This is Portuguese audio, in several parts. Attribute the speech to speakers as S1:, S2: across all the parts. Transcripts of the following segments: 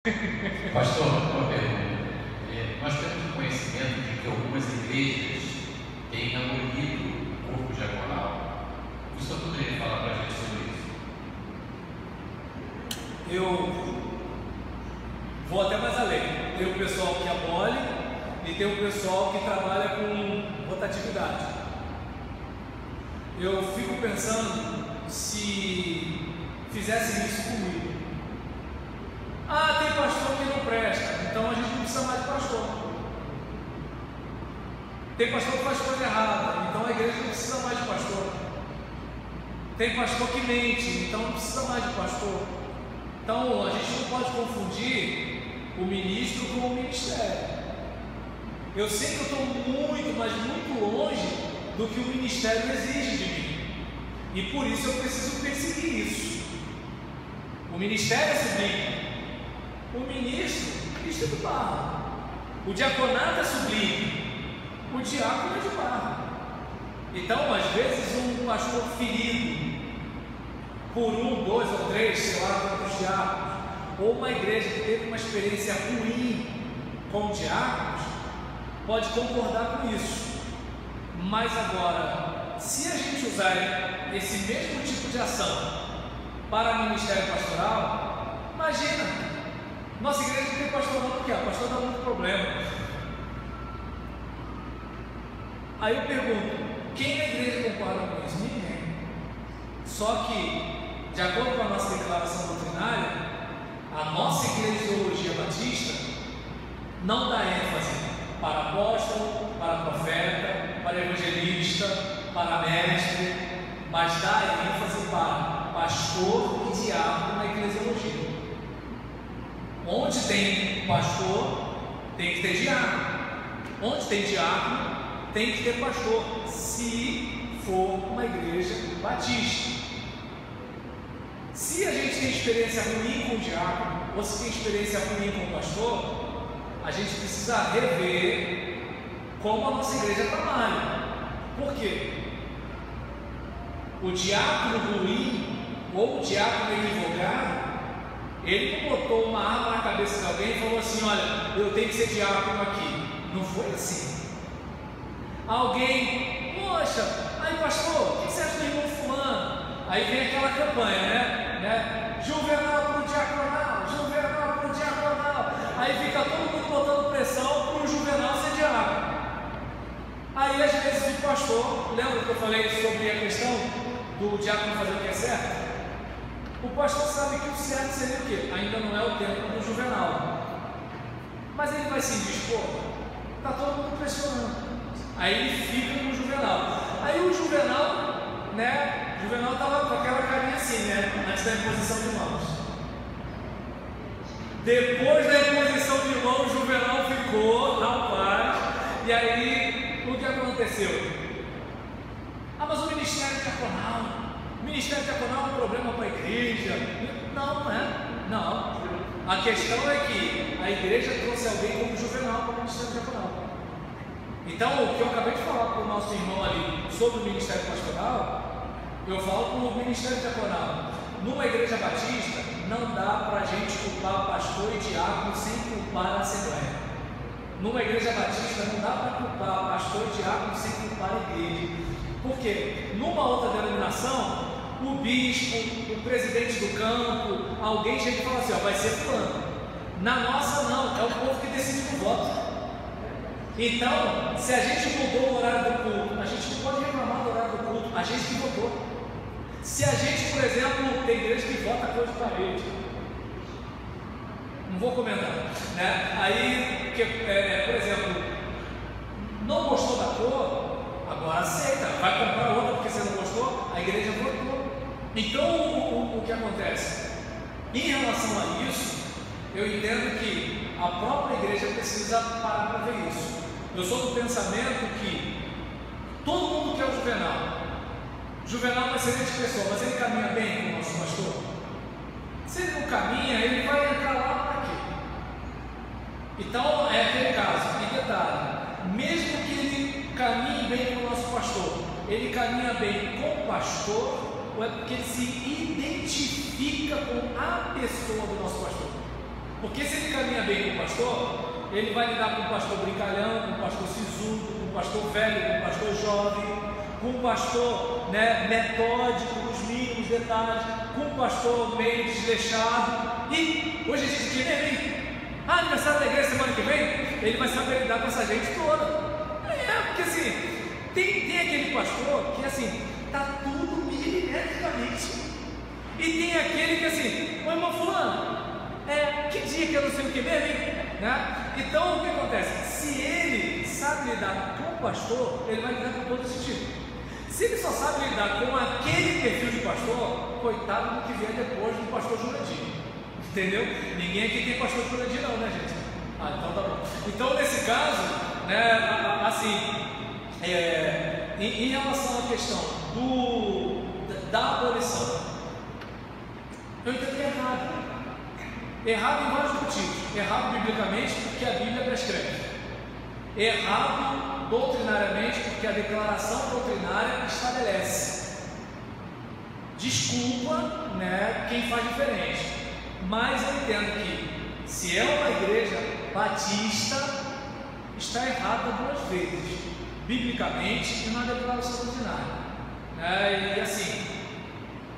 S1: Pastor, uma pergunta. Nós temos conhecimento de que algumas igrejas têm abolido o corpo diaconal. O senhor poderia falar para a gente sobre isso?
S2: Eu vou até mais além. Tem o pessoal que abole e tem o pessoal que trabalha com rotatividade. Eu fico pensando se fizessem isso comigo. Ah, tem pastor que não presta, então a gente não precisa mais de pastor. Tem pastor que faz coisa errada, então a igreja não precisa mais de pastor. Tem pastor que mente, então não precisa mais de pastor. Então a gente não pode confundir o ministro com o ministério. Eu sei que eu estou muito, mas muito longe do que o ministério exige de mim, e por isso eu preciso perseguir isso. O ministério é sublime, o ministro é de barro, o diaconato é sublime, o diácono é de barro. Então, às vezes, um pastor ferido por um, dois ou três, sei lá, quantos diáconos, ou uma igreja que teve uma experiência ruim com diáconos, pode concordar com isso. Mas agora, se a gente usar esse mesmo tipo de ação para o ministério pastoral, imagina, nossa igreja não tem pastor não, porque o pastor dá muito problema. Aí eu pergunto, quem na igreja concorda com isso? Ninguém. Só que, de acordo com a nossa declaração doutrinária, a nossa eclesiologia batista não dá ênfase para apóstolo, para profeta, para evangelista, para mestre, mas dá ênfase para pastor e diácono na eclesiologia. Onde tem pastor, tem que ter diácono. Onde tem diácono, tem que ter pastor, se for uma igreja batista. Se a gente tem experiência ruim com o diácono, ou se tem experiência ruim com o pastor, a gente precisa rever como a nossa igreja trabalha. Por quê? O diácono ruim ou o diácono equivocado, ele não botou uma arma na cabeça de alguém e falou assim: olha, eu tenho que ser diácono aqui. Não foi assim. Alguém, poxa, aí pastor, o que você acha do irmão fulano? Aí vem aquela campanha, né? Juvenal para o diaconal, Juvenal para o diaconal. Aí fica todo mundo botando pressão para o Juvenal ser diácono. Aí às vezes o pastor, lembra que eu falei sobre a questão do diácono fazer o que é certo? O pastor sabe que o certo seria o quê? Ainda não é o tempo do Juvenal, mas ele vai se indispor, está todo mundo pressionando. Aí ele fica com o Juvenal. Aí o Juvenal, né? O Juvenal estava com aquela carinha assim, né? Antes da imposição de mãos. Depois da imposição de mãos, o Juvenal ficou na paz. E aí, o que aconteceu? Ah, mas o ministério diaconal. O ministério diaconal é um problema para a igreja. Não, não é. Não. A questão é que a igreja trouxe alguém como Juvenal para o ministério diaconal. Então, o que eu acabei de falar para o nosso irmão ali sobre o ministério pastoral, eu falo para o ministério diaconal. Numa igreja batista, não dá para a gente culpar pastor e diácono sem culpar a assembleia. Numa igreja batista, não dá para culpar pastor e diácono sem culpar a igreja. Por quê? Numa outra denominação, o bispo, o presidente do campo, alguém chega e fala assim: ó, vai ser fulano. Na nossa, não, é o povo que decide por voto. Então, se a gente mudou o horário do culto, a gente não pode reclamar do horário do culto, a gente que votou. Se a gente, por exemplo, tem igreja que vota a cor de parede, não vou comentar, né? Aí, por exemplo, não gostou da cor, agora aceita, vai comprar outra porque você não gostou, a igreja votou. Então, o que acontece? Em relação a isso, eu entendo que a própria igreja precisa parar para ver isso. Eu sou do pensamento que todo mundo quer o Juvenal. Juvenal é uma excelente pessoa, mas ele caminha bem com o nosso pastor? Se ele não caminha, ele vai entrar lá para quê? Então é aquele caso. E detalhe, mesmo que ele caminhe bem com o nosso pastor, ele caminha bem com o pastor, ou é porque ele se identifica com a pessoa do nosso pastor? Porque se ele caminha bem com o pastor, ele vai lidar com o pastor brincalhão, com o pastor sisudo, com o pastor velho, com o pastor jovem, com o pastor, né, metódico nos mínimos detalhes, com o pastor meio desleixado. E hoje a gente que vem, aniversário da igreja semana que vem, ele vai saber lidar com essa gente toda. Porque assim, tem aquele pastor que assim, tá tudo milimetricamente. E tem aquele que assim, ô irmão fulano, que dia que eu não sei o que mesmo, né? Então o que acontece? Se ele sabe lidar com o pastor, ele vai lidar com todo esse tipo. Se ele só sabe lidar com aquele perfil de pastor, coitado do que vier depois do pastor Jurandir. Entendeu? Ninguém aqui tem pastor Jurandir não, né, gente? Então tá bom. Então nesse caso, né, assim, em relação à questão da abolição, eu entendo que é errado. Errado em vários motivos. Errado biblicamente, porque a Bíblia prescreve. Errado doutrinariamente, porque a declaração doutrinária estabelece. Desculpa, né, quem faz diferente. Mas eu entendo que, se é uma igreja batista, está errada duas vezes, biblicamente e na declaração doutrinária. E assim,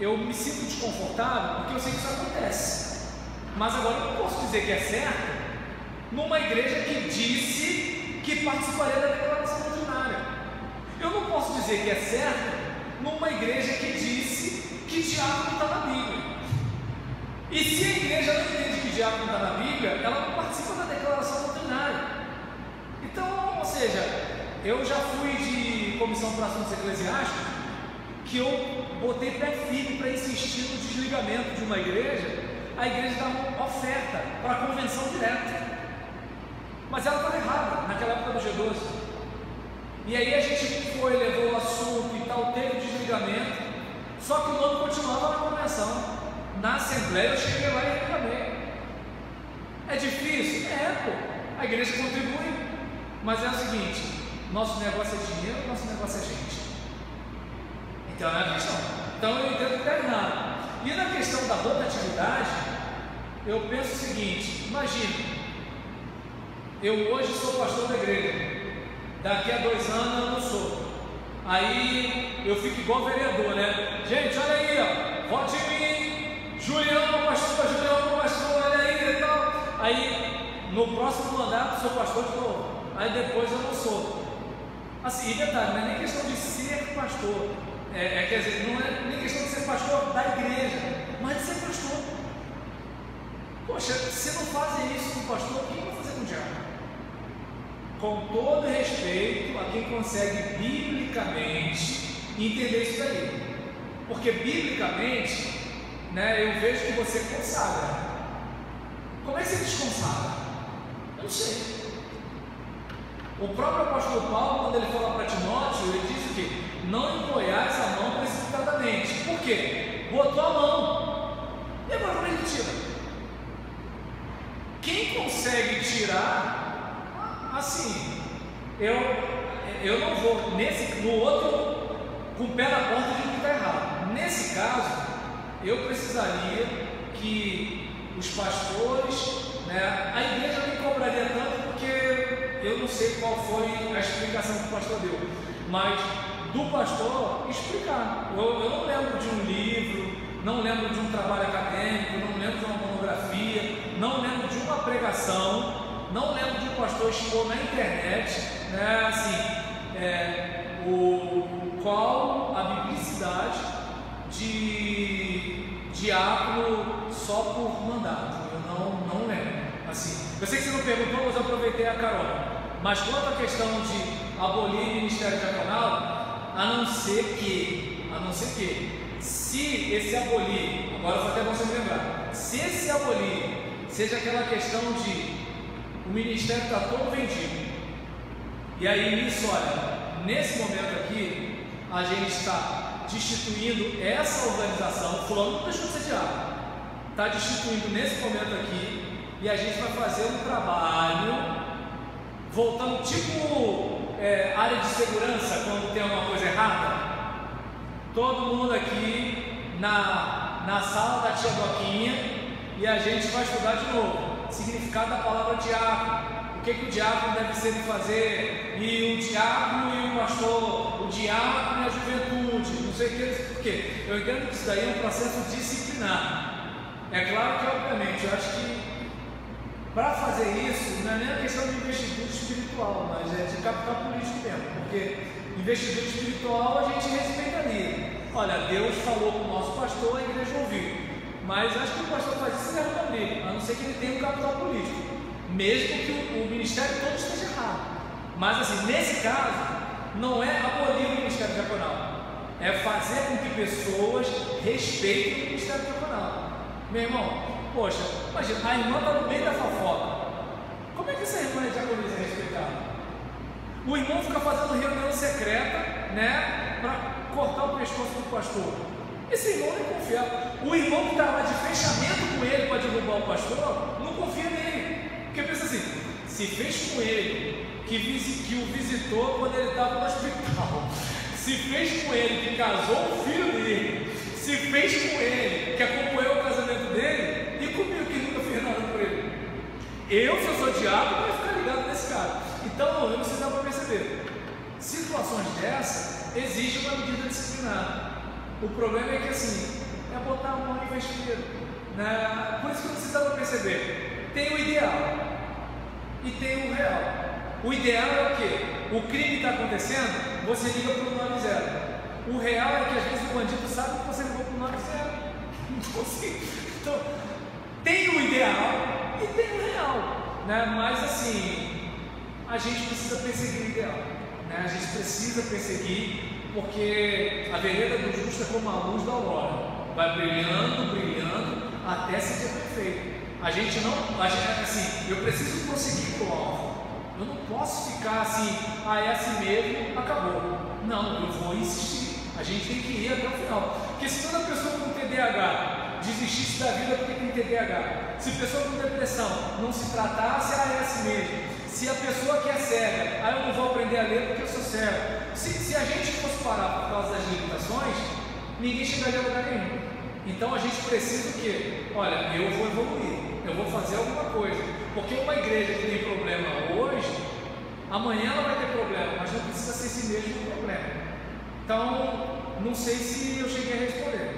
S2: eu me sinto desconfortável porque eu sei que isso acontece. Mas agora eu não posso dizer que é certo numa igreja que disse que participaria da declaração doutrinária. Eu não posso dizer que é certo numa igreja que disse que diácono está na Bíblia. E se a igreja não entende que diácono está na Bíblia, ela não participa da declaração doutrinária. Então, ou seja, eu já fui de comissão para assuntos eclesiásticos que eu botei pé firme para insistir no desligamento de uma igreja. A igreja dá uma oferta para a convenção direta, mas ela estava errada naquela época do G12. E aí a gente foi, levou o assunto e tal, teve o desligamento, só que o nome continuava na convenção. Na assembleia eu cheguei lá e reclamei. É difícil? A igreja contribui, mas é o seguinte: nosso negócio é dinheiro, nosso negócio é gente. Então é a questão. Então eu entendo que está errado. E na questão da rotatividade, eu penso o seguinte: imagina, eu hoje sou pastor da igreja, daqui a 2 anos eu não sou. Aí eu fico igual vereador, né? Gente, olha aí, ó, vote em mim, Julião pastor, olha aí e tal. Aí no próximo mandato sou pastor de novo, aí depois eu não sou. Assim, e detalhe, não é nem questão de ser pastor. Quer dizer, não é nem questão de ser pastor da igreja, mas de ser pastor. Poxa, se não fazem isso com o pastor, o que vai fazer com o diabo? Com todo respeito a quem consegue biblicamente entender isso daí. Porque biblicamente, né, eu vejo que você consagra. Como é que você desconsagra? Eu não sei. O próprio apóstolo Paulo, quando ele fala para Timóteo, ele diz o quê? Não empunhais a mão precipitadamente. Por quê? Botou a mão. E agora como é que tira? Quem consegue tirar, assim, eu não vou no outro com o pé na porta de que está errado. Nesse caso, eu precisaria que os pastores, né, a igreja não me cobraria tanto, porque eu não sei qual foi a explicação que o pastor deu, mas do pastor explicar. Eu não lembro de um livro, não lembro de um trabalho acadêmico, não lembro de uma monografia, não lembro de uma pregação, não lembro de um pastor expor na internet, né, assim, qual a biblicidade de diácono só por mandato. Eu não lembro. Assim, eu sei que você não perguntou, mas eu aproveitei a carona. Mas quanto à questão de abolir o ministério diaconal, a não ser que, se esse abolir, agora foi até bom você me lembrar, se esse abolir seja aquela questão de o ministério está todo vendido, e aí nisso, olha, nesse momento aqui, a gente está destituindo essa organização, fulano não deixou de ser diácono, está destituindo nesse momento aqui, e a gente vai fazer um trabalho, voltando tipo área de segurança, quando tem alguma coisa errada, todo mundo aqui na sala da tia Doquinha, e a gente vai estudar de novo. significado da palavra diácono. O que o diácono deve ser e fazer, e o diácono e o pastor, o diácono e a juventude, não sei o que, porque eu entendo que isso daí é um processo disciplinar. É claro que, obviamente, eu acho que para fazer isso, não é nem a questão de investidura espiritual, mas é de capital político mesmo, porque investidura espiritual a gente respeita ali. Olha, Deus falou com o nosso pastor, a igreja ouviu, mas acho que o pastor faz isso e não abrir, a não ser que ele tenha um capital político. Mesmo que o ministério todo esteja errado. Mas assim, nesse caso, não é abolir o ministério diaconal, é fazer com que pessoas respeitem o ministério diaconal. Meu irmão, poxa, imagina, a irmã está no meio da fofoca. Como é que essa irmã é diaconisa respeitada? O irmão fica fazendo reunião secreta, né, para cortar o pescoço do pastor. Esse irmão não é confiável. O irmão que está lá de fechamento com ele para derrubar o pastor, não confia nele. Porque pensa assim, se fez com ele, que o visitou quando ele estava no hospital, se fez com ele que casou o filho dele, se fez com ele que acompanhou o casamento dele, e comigo que nunca fez nada por ele. Eu, se eu sou diácono, vou ficar ligado nesse cara. Então, eu não sei se dá para perceber. Situações dessas exigem uma medida disciplinar. O problema é que assim, é botar a mão no vespeiro, né? Por isso que não se dá para perceber. Tem o ideal e tem o real. O ideal é o quê? O crime está acontecendo, você liga para o 90. O real é que às vezes o bandido sabe que você ligou para o 90. Então, assim, tem o ideal e tem o real, né? Mas assim, a gente precisa perseguir o ideal, né? A gente precisa perseguir, porque a vereda do justo é como a luz da aurora, vai brilhando, brilhando, até ser dia perfeito. A gente assim, eu preciso prosseguir com o alvo. Eu não posso ficar assim, é assim mesmo, acabou. Não, eu vou insistir. A gente tem que ir até o final. Porque se toda pessoa com TDAH desistisse da vida porque tem TDAH, se a pessoa com depressão não se tratasse, é assim mesmo. Se a pessoa que é cega, eu não vou aprender a ler porque eu sou cego. Se a gente fosse parar por causa das limitações, ninguém chegaria a lugar nenhum. Então a gente precisa o quê? Olha, eu vou evoluir. Eu vou fazer alguma coisa, porque uma igreja que tem problema hoje, amanhã ela vai ter problema, mas não precisa ser esse mesmo problema. Então, não sei se eu cheguei a responder.